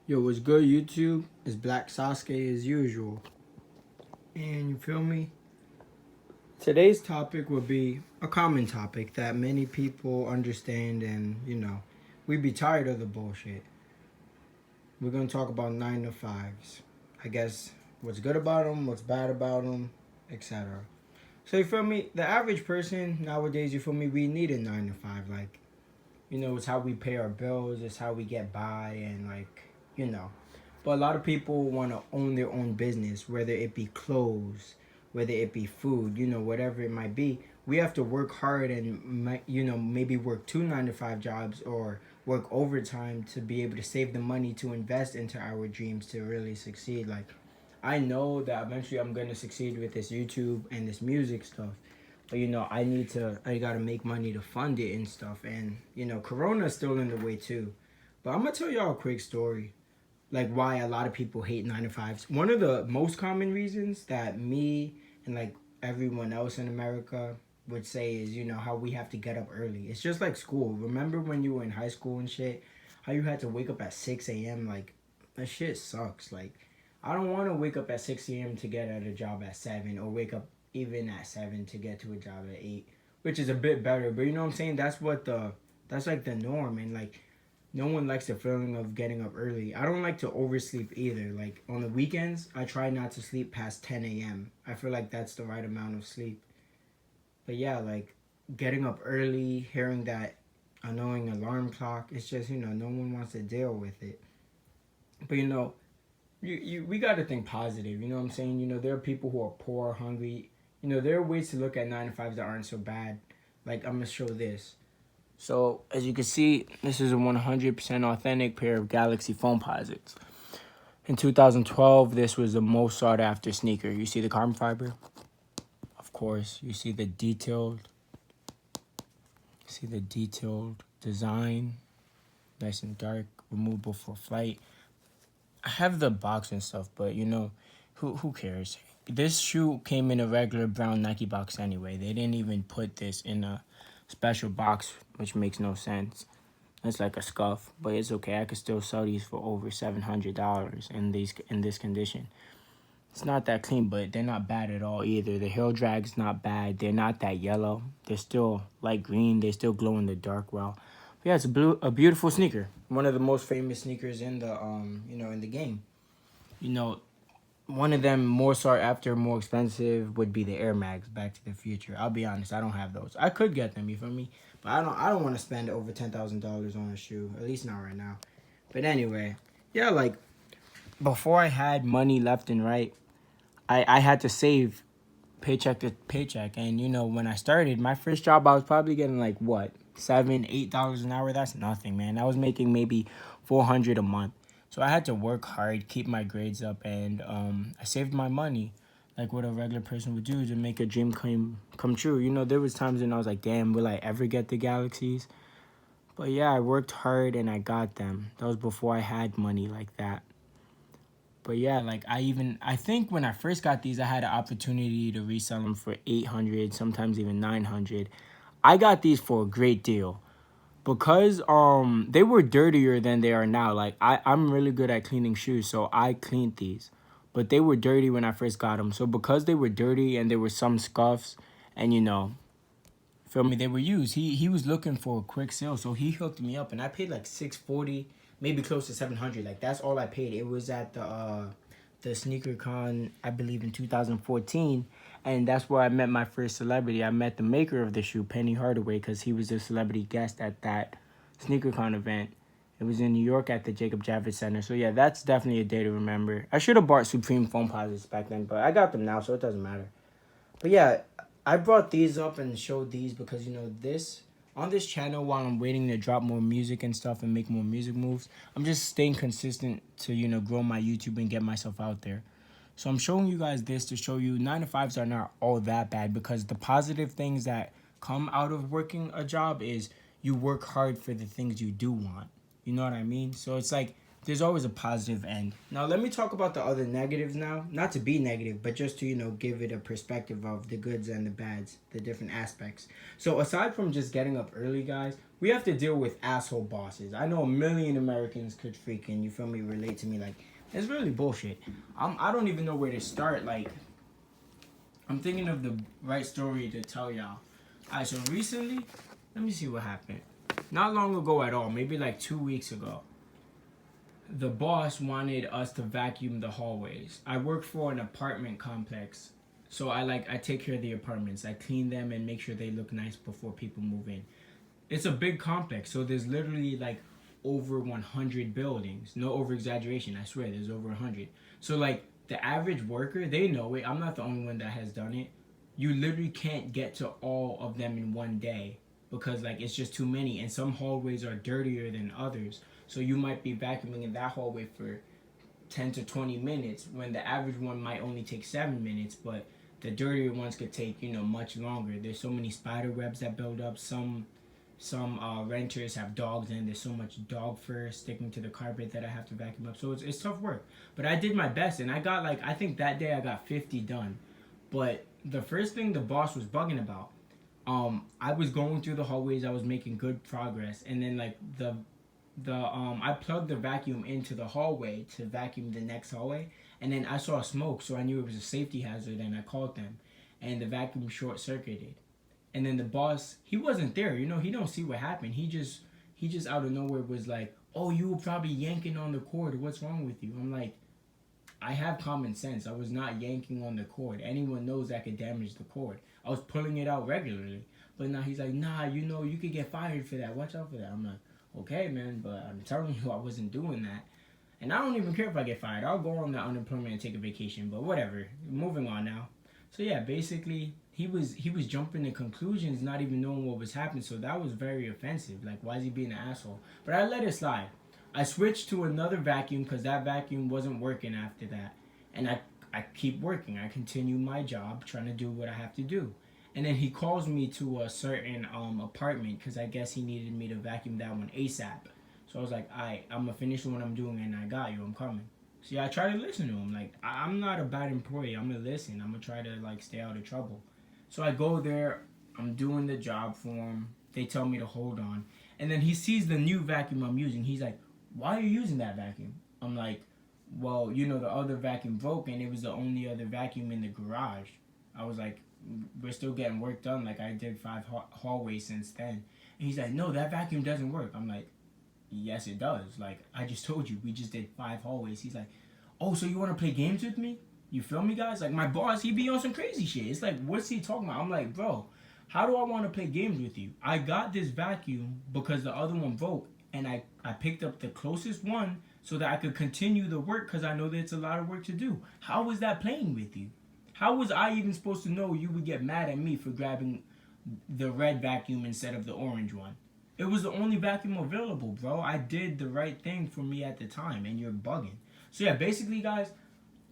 Yo, what's good, YouTube? It's Black Sasuke as usual. And you feel me? Today's topic will be a common topic that many people understand, and we be tired of the bullshit. We're gonna talk about 9 to 5s. I guess what's good about them, what's bad about them, etc. So you feel me? The average person nowadays, you feel me? We need a 9 to 5. Like, it's how we pay our bills, it's how we get by, and you know. But a lot of people want to own their own business, whether it be clothes, whether it be food, whatever it might be. We have to work hard and, maybe work 2 9 to 5 jobs or work overtime to be able to save the money to invest into our dreams to really succeed. Like, I know that eventually I'm going to succeed with this YouTube and this music stuff. But I gotta make money to fund it and stuff. And Corona's still in the way too. But I'm gonna tell y'all a quick story, like why a lot of people hate 9 to 5s. One of the most common reasons that me and like everyone else in America would say is how we have to get up early. It's just like school. Remember when you were in high school and shit, how you had to wake up at 6 a.m. Like, that shit sucks. Like, I don't want to wake up at 6 a.m. to get at a job at 7, or wake up even at 7 to get to a job at 8, which is a bit better. But you know what I'm saying? That's like the norm. And like, no one likes the feeling of getting up early. I don't like to oversleep either. Like, on the weekends, I try not to sleep past 10 a.m. I feel like that's the right amount of sleep. But yeah, like, getting up early, hearing that annoying alarm clock, it's just, no one wants to deal with it. But we got to think positive. You know what I'm saying? There are people who are poor, hungry. There are ways to look at 9 to 5s that aren't so bad. Like, I'm going to show this. So, as you can see, this is a 100% authentic pair of Galaxy Foamposites. In 2012, this was the most sought after sneaker. You see the carbon fiber? Of course. You see the detailed design, nice and dark, removable for flight. I have the box and stuff, but who cares? This shoe came in a regular brown Nike box anyway. They didn't even put this in a special box, which makes no sense. It's like a scuff, but it's okay. I could still sell these for over $700 in this condition. It's not that clean, but they're not bad at all either. The heel drag's not bad. They're not that yellow. They're still light green. They still glow in the dark well. But yeah, it's a beautiful sneaker. One of the most famous sneakers in the in the game. You know, one of them more sought after, more expensive would be the Air Max Back to the Future. I'll be honest, I don't have those. I could get them, you feel me? But I don't want to spend over $10,000 on a shoe, at least not right now. But anyway, yeah, like, before I had money left and right, I had to save paycheck to paycheck. And when I started my first job, I was probably getting like what, $7 $8 an hour. That's nothing, man. I was making maybe 400 a month. So I had to work hard, keep my grades up, and I saved my money like what a regular person would do to make a dream come true. There was times when I was like, damn, will I ever get the Galaxies? But yeah, I worked hard and I got them. That was before I had money like that. But yeah, like, I think when I first got these, I had an opportunity to resell them for 800, sometimes even 900. I got these for a great deal because they were dirtier than they are now. Like, I'm really good at cleaning shoes, so I cleaned these. But they were dirty when I first got them. So because they were dirty and there were some scuffs, and feel me, they were used. He was looking for a quick sale, so he hooked me up, and I paid like 640, maybe close to 700. Like, that's all I paid. It was at the sneaker con, I believe, in 2014, and that's where I met my first celebrity. I met the maker of the shoe, Penny Hardaway, because he was a celebrity guest at that sneaker con event. It was in New York at the Jacob Javits Center. So yeah, that's definitely a day to remember. I should have bought Supreme Foamposites back then, but I got them now, so it doesn't matter. But yeah, I brought these up and showed these because this on this channel, while I'm waiting to drop more music and stuff and make more music moves, I'm just staying consistent to grow my YouTube and get myself out there. So I'm showing you guys this to show you 9 to 5s are not all that bad, because the positive things that come out of working a job is you work hard for the things you do want. You know what I mean? So it's like there's always a positive end. Now let me talk about the other negatives now. Not to be negative, but just to, give it a perspective of the goods and the bads, the different aspects. So aside from just getting up early, guys, we have to deal with asshole bosses. I know a million Americans could freaking, you feel me, relate to me. Like, it's really bullshit. I don't even know where to start. Like, I'm thinking of the right story to tell y'all. Alright, so recently, let me see what happened. Not long ago at all, maybe like 2 weeks ago, the boss wanted us to vacuum the hallways. I work for an apartment complex, so I take care of the apartments. I clean them and make sure they look nice before people move in. It's a big complex, so there's literally like over 100 buildings. No over exaggeration, I swear there's over 100. So like the average worker, they know it. I'm not the only one that has done it. You literally can't get to all of them in one day because like it's just too many, and some hallways are dirtier than others. So you might be vacuuming in that hallway for 10 to 20 minutes when the average one might only take 7 minutes, but the dirtier ones could take, much longer. There's so many spider webs that build up. Some renters have dogs, and there's so much dog fur sticking to the carpet that I have to vacuum up. So it's tough work. But I did my best, and I got I think that day I got 50 done. But the first thing the boss was bugging about, I was going through the hallways, I was making good progress, and then like I plugged the vacuum into the hallway to vacuum the next hallway, and then I saw smoke, so I knew it was a safety hazard, and I called them, and the vacuum short circuited, and then the boss, he wasn't there, he don't see what happened. He just out of nowhere was like, "Oh, you were probably yanking on the cord. What's wrong with you?" I'm like, I have common sense. I was not yanking on the cord. Anyone knows that could damage the cord. I was pulling it out regularly. But now he's like, "Nah, you could get fired for that. Watch out for that." I'm like, "Okay, man, but I'm telling you I wasn't doing that." And I don't even care if I get fired. I'll go on the unemployment and take a vacation, but whatever. Moving on now. So yeah, basically he was jumping to conclusions, not even knowing what was happening. So that was very offensive. Like, why is he being an asshole? But I let it slide. I switched to another vacuum because that vacuum wasn't working after that. And I keep working. I continue my job, trying to do what I have to do. And then he calls me to a certain apartment because I guess he needed me to vacuum that one ASAP. So I was like, I'm going to finish what I'm doing, and I got you. I'm coming. See, I try to listen to him. Like, I'm not a bad employee. I'm going to listen. I'm going to try to, stay out of trouble. So I go there. I'm doing the job for him. They tell me to hold on. And then he sees the new vacuum I'm using. He's like, "Why are you using that vacuum?" I'm like, "Well, the other vacuum broke, and it was the only other vacuum in the garage." I was like, "We're still getting work done. Like, I did 5 hallways since then." And he's like, "No, that vacuum doesn't work." I'm like, "Yes, it does. Like, I just told you, we just did 5 hallways." He's like, "Oh, so you want to play games with me?" You feel me, guys? Like, my boss, he be on some crazy shit. It's like, what's he talking about? I'm like, "Bro, how do I want to play games with you? I got this vacuum because the other one broke, and I picked up the closest one so that I could continue the work because I know that it's a lot of work to do. How was that playing with you? How was I even supposed to know you would get mad at me for grabbing the red vacuum instead of the orange one? It was the only vacuum available, bro. I did the right thing for me at the time, and you're bugging." So yeah, basically, guys,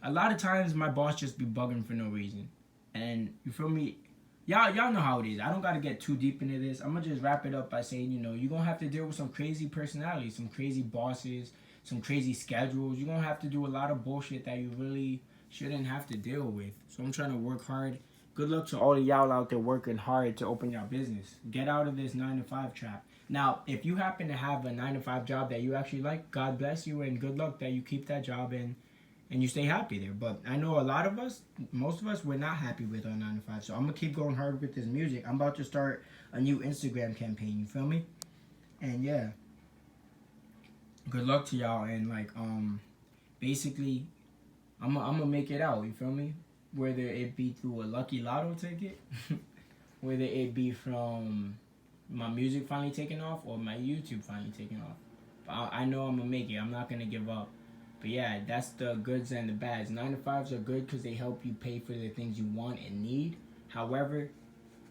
a lot of times my boss just be bugging for no reason. And you feel me? Y'all know how it is. I don't gotta get too deep into this. I'm gonna just wrap it up by saying, you're gonna have to deal with some crazy personalities, some crazy bosses, some crazy schedules. You're gonna have to do a lot of bullshit that you really shouldn't have to deal with. So I'm trying to work hard. Good luck to all of y'all out there working hard to open your business. Get out of this 9-to-5 trap. Now, if you happen to have a 9-to-5 job that you actually like, God bless you, and good luck that you keep that job and you stay happy there. But I know a lot of us, most of us, we're not happy with our 9-to-5. So I'm going to keep going hard with this music. I'm about to start a new Instagram campaign, you feel me? And yeah, good luck to y'all. And basically, I'm going to make it out, you feel me? Whether it be through a lucky lotto ticket, whether it be from my music finally taking off or my YouTube finally taking off. But I know I'm going to make it. I'm not going to give up. But yeah, that's the goods and the bads. 9-to-5s are good because they help you pay for the things you want and need. However,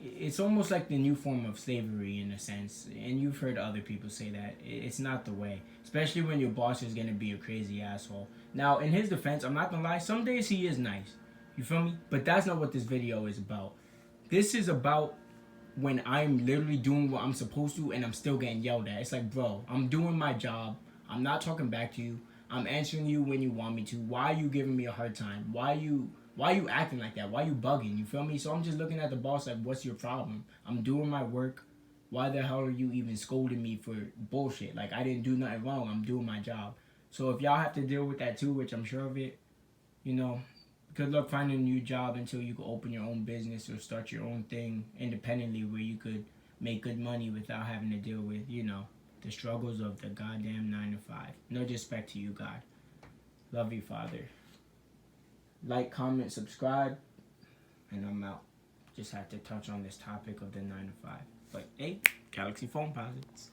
it's almost like the new form of slavery in a sense. And you've heard other people say that. It's not the way. Especially when your boss is going to be a crazy asshole. Now, in his defense, I'm not going to lie. Some days he is nice. You feel me? But that's not what this video is about. This is about when I'm literally doing what I'm supposed to and I'm still getting yelled at. It's like, bro, I'm doing my job. I'm not talking back to you. I'm answering you when you want me to. Why are you giving me a hard time? Why you acting like that? Why you bugging? You feel me? So I'm just looking at the boss like, what's your problem? I'm doing my work. Why the hell are you even scolding me for bullshit? Like I didn't do nothing wrong. I'm doing my job. So if y'all have to deal with that too, which I'm sure of it, you know, good luck finding a new job until you can open your own business or start your own thing independently where you could make good money without having to deal with, the struggles of the goddamn 9 to 5. No disrespect to you, God. Love you, Father. Like, comment, subscribe, and I'm out. Just had to touch on this topic of the 9 to 5. But hey, Galaxy Phone Posits.